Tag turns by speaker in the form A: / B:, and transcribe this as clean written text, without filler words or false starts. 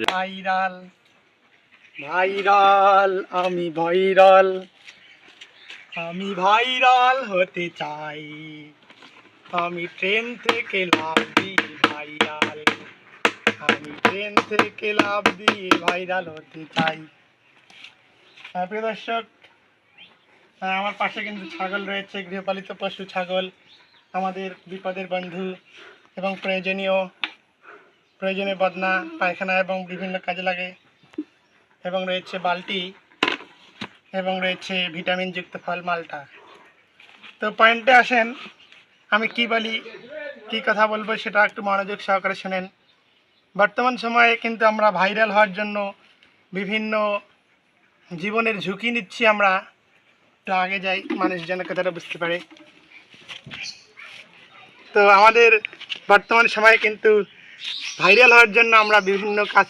A: Viral viral আমি viral, আমি viral হতে চাই, আমি ট্রেন থেকে লাফ দিয়ে ভাইরাল, আমি ট্রেন থেকে লাফ দিয়ে ভাইরাল হতে চাই। প্রিয় দর্শক, আমার পাশে কিন্তু ছাগল রয়েছে, গৃহপালিত পশু ছাগল, আমাদের বিপদের বন্ধু এবং প্রয়োজনীয় বদনা পায়খানা এবং বিভিন্ন কাজে লাগে, এবং রয়েছে বালতি, এবং রয়েছে ভিটামিনযুক্ত ফল মালটা। তো পয়েন্টে আসেন, আমি কি বলি, কি কথা বলবো সেটা একটু মনোযোগ সহকারে শোনেন। বর্তমান সময়ে কিন্তু আমরা ভাইরাল হওয়ার জন্য বিভিন্ন জীবনের ঝুঁকি নিচ্ছি। আমরা তো আগে যাই, মানুষ যেন কথাটা বুঝতে পারে। তো আমাদের বর্তমান সময়ে কিন্তু ভাইরাল হওয়ার জন্য আমরা বিভিন্ন কাজ